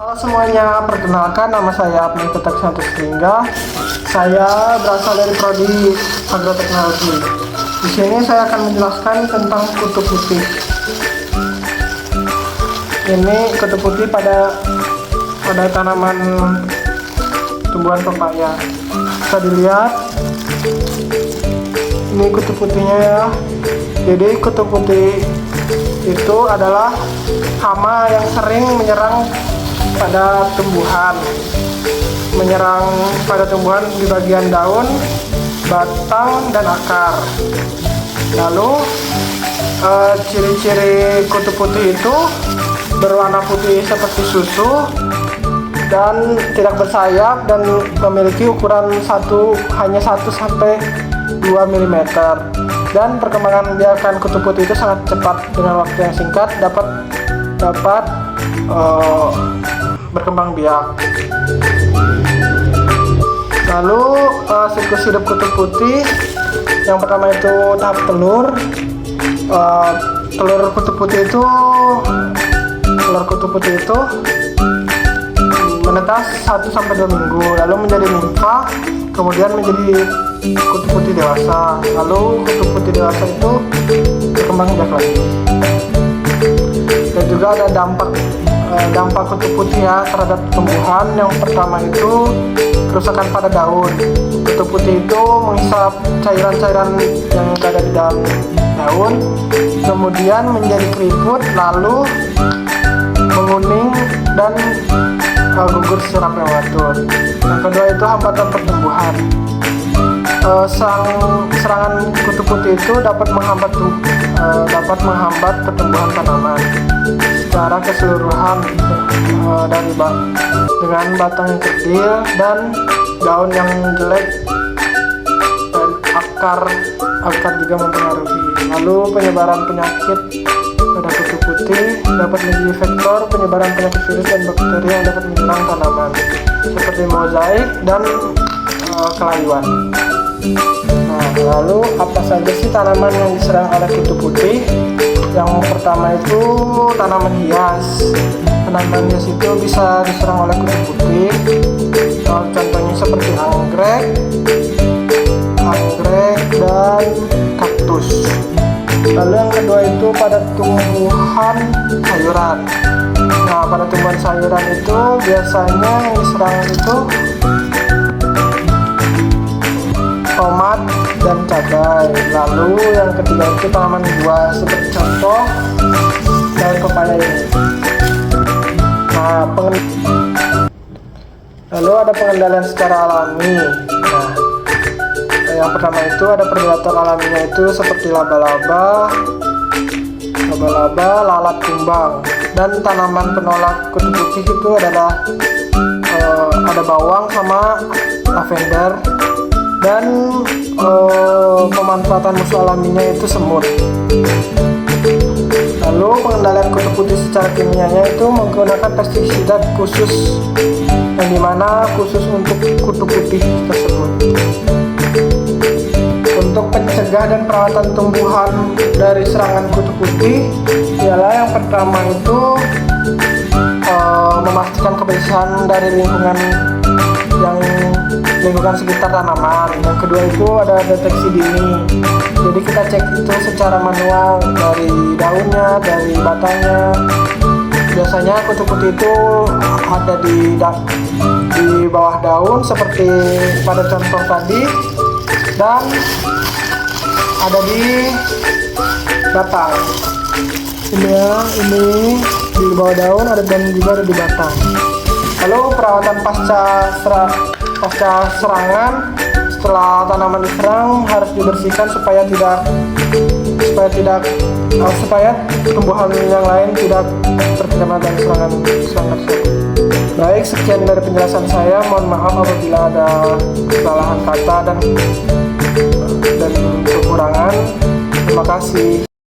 Halo semuanya, perkenalkan nama saya Abni Petak Santos Lingga. Saya berasal dari prodi agroteknologi. Di sini saya akan menjelaskan tentang kutu putih. Ini kutu putih pada tanaman tumbuhan pepaya. Bisa dilihat, ini kutu putihnya ya. Jadi kutu putih itu adalah hama yang sering menyerang pada tumbuhan, di bagian daun, batang, dan akar. Lalu ciri-ciri kutu putih itu berwarna putih seperti susu dan tidak bersayap dan memiliki ukuran hanya 1 sampai 2 mm. Dan perkembangan biakan kutu putih itu sangat cepat, dengan waktu yang singkat dapat berkembang biak. Lalu siklus hidup kutu putih, yang pertama itu tahap telur. Telur kutu putih itu menetas 1 sampai 2 minggu, lalu menjadi nimfa, kemudian menjadi kutu putih dewasa. Lalu kutu putih dewasa itu berkembang biak lagi. Dan juga ada dampak kutu putih ya terhadap tumbuhan. Yang pertama itu kerusakan pada daun. Kutu putih itu menghisap cairan-cairan yang ada di dalam daun, kemudian menjadi keriput, lalu menguning dan gugur secara prematur. Yang kedua itu hambatan pertumbuhan. Serangan kutu putih itu dapat menghambat pertumbuhan tanaman secara keseluruhan, dengan batang yang kecil dan daun yang jelek, dan akar juga mempengaruhi. Lalu penyebaran penyakit pada kutu putih dapat menjadi vektor penyebaran penyakit virus dan bakteri yang dapat menyerang tanaman seperti mozaik dan kelayuan. Nah, lalu apa saja sih tanaman yang diserang oleh kutu putih? Yang pertama itu tanaman hias. Tanaman hias itu bisa diserang oleh kutu putih. Contohnya seperti anggrek dan kaktus. Lalu yang kedua itu pada tumbuhan sayuran. Nah, pada tumbuhan sayuran itu biasanya yang diserang itu tomat dan cabai. Lalu yang ketiga itu tanaman buah, seperti contoh daun pepaya ini. Nah, lalu ada pengendalian secara alami. Nah, yang pertama itu ada predator alaminya itu seperti laba-laba, lalat kumbang. Dan tanaman penolak kutu putih itu adalah ada bawang sama lavender. Dan pemanfaatan musuh alaminya itu semut. Lalu pengendalian kutu putih secara kimianya itu menggunakan pestisida khusus, yang dimana khusus untuk kutu putih tersebut. Untuk pencegah dan perawatan tumbuhan dari serangan kutu putih ialah yang pertama itu memastikan kebersihan dari lingkungan sekitar tanaman. Yang kedua itu ada deteksi dini. Jadi kita cek itu secara manual dari daunnya, dari batangnya. Biasanya kutu putih itu ada di bawah daun seperti pada contoh tadi, dan ada di batang. Ini ya, ini di bawah daun ada, dan juga ada di batang. Lalu perawatan pasca serangan, setelah tanaman diserang harus dibersihkan supaya tumbuhan yang lain tidak terkena dari serangan tersebut. Baik, sekian dari penjelasan saya. Mohon maaf apabila ada kesalahan kata dan kekurangan. Terima kasih.